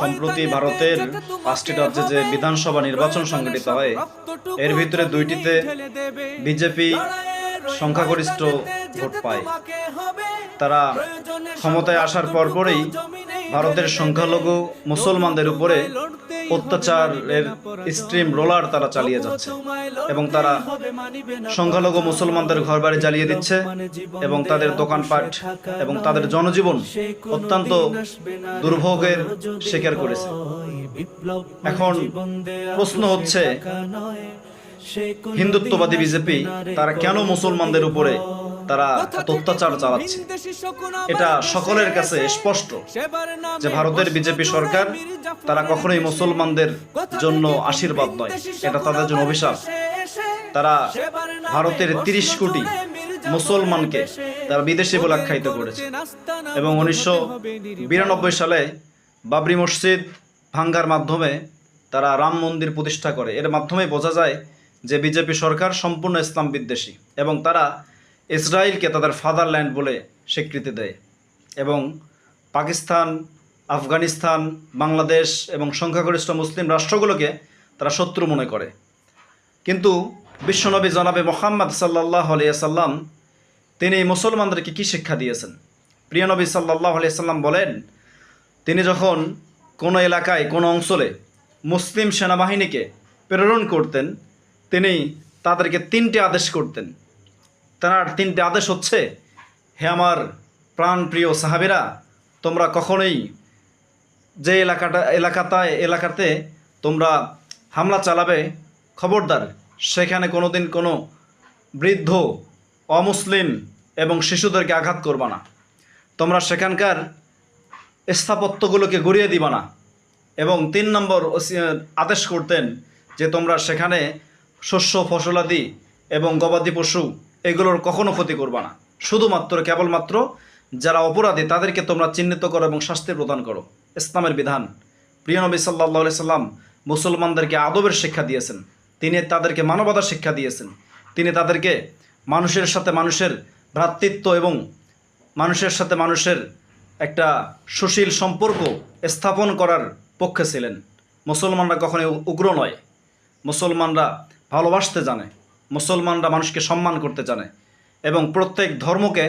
সম্প্রতি ভারতের 5টি রাজ্যে যে বিধানসভা নির্বাচন সংগঠিত হয়, এর ভিতরে 2টিতে বিজেপি সংখ্যাগরিষ্ঠ ভোট পায়। তারা ক্ষমতায় আসার পরপরই ভারতের সংখ্যালঘু মুসলমানদের উপরে অত্যাচারের স্ট্রিম রোলার তারা চালিয়ে যাচ্ছে এবং তারা সংখ্যালঘু মুসলমানদের ঘরবাড়ি জ্বালিয়ে দিচ্ছে এবং তাদের দোকানপাট এবং তাদের জনজীবন অত্যন্ত দুর্ভোগের শিকার করেছে। এখন প্রশ্ন হচ্ছে, হিন্দুত্ববাদী বিজেপি তারা কেন মুসলমানদের উপরে তারা অত্যাচার চালাচ্ছে? এটা সকলের কাছে স্পষ্ট যে ভারতের বিজেপি সরকার তারা কখনোই মুসলমানদের জন্য আশীর্বাদ নয়, এটা তাদের জন্য অভিশাপ। তারা ভারতের 30 কোটি মুসলমানকে তারা বিদেশি বলে আখ্যায়িত করেছে এবং 1992 সালে বাবরি মসজিদ ভাঙ্গার মাধ্যমে তারা রাম মন্দির প্রতিষ্ঠা করে। এর মাধ্যমে বোঝা যায় যে বিজেপি সরকার সম্পূর্ণ ইসলাম বিদ্বেষী এবং তারা ইসরায়েলকে তাদের ফাদারল্যান্ড বলে স্বীকৃতি দেয় এবং পাকিস্তান, আফগানিস্তান, বাংলাদেশ এবং সংখ্যাগরিষ্ঠ মুসলিম রাষ্ট্রগুলোকে তারা শত্রু মনে করে। কিন্তু বিশ্বনবী জনাবে মুহাম্মদ সাল্লাল্লাহু আলাইহি সাল্লাম তিনি মুসলমানদেরকে কি শিক্ষা দিয়েছেন? প্রিয় নবী সাল্লাল্লাহু আলাইহি সাল্লাম বলেন, তিনি যখন কোনো এলাকায় কোনো অঞ্চলে মুসলিম সেনাবাহিনীকে প্রেরণ করতেন, তিনি তাদেরকে 3টি আদেশ করতেন। তার 3টি আদেশ হচ্ছে, হে আমার প্রাণপ্রিয় সাহাবীরা, তোমরা কখনোই যে এলাকাতে তোমরা হামলা চালাবে, খবরদার সেখানে কোনোদিন কোনো বৃদ্ধ, অমুসলিম এবং শিশুদেরকে আঘাত করবা না। তোমরা সেখানকার স্থাপত্যগুলোকে গড়িয়ে দিবা না। এবং 3 নম্বর আদেশ করতেন যে তোমরা সেখানে শস্য ফসলাদি এবং গবাদি পশু এগুলোর কখনো ক্ষতি করবা না। শুধুমাত্র কেবলমাত্র যারা অপরাধী তাদেরকে তোমরা চিহ্নিত করো এবং শাস্তি প্রদান করো। ইসলামের বিধান। প্রিয় নবী সাল্লাল্লাহু আলাইহি সাল্লাম মুসলমানদেরকে আদবের শিক্ষা দিয়েছেন, তিনি তাদেরকে মানবতার শিক্ষা দিয়েছেন, তিনি তাদেরকে মানুষের সাথে মানুষের ভ্রাতৃত্ব এবং মানুষের সাথে মানুষের একটা সুশীল সম্পর্ক স্থাপন করার পক্ষে ছিলেন। মুসলমানরা কখনোই উগ্র নয়, মুসলমানরা ভালোবাসতে জানে, মুসলমানরা মানুষকে সম্মান করতে জানে এবং প্রত্যেক ধর্মকে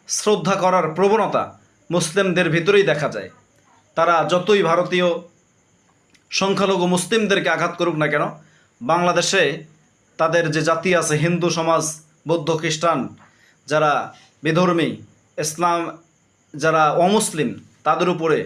শ্রদ্ধা করার প্রবণতা মুসলিমদের ভিতরেই দেখা যায়। তারা যতই ভারতীয় সংখ্যালঘু মুসলিমদেরকে আঘাত করুক না কেন, বাংলাদেশে তাদের যে জাতি আছে, হিন্দু সমাজ, বৌদ্ধ, খ্রিস্টান, যারা বিধর্মী, ইসলাম, যারা অমুসলিম, তাদের উপরে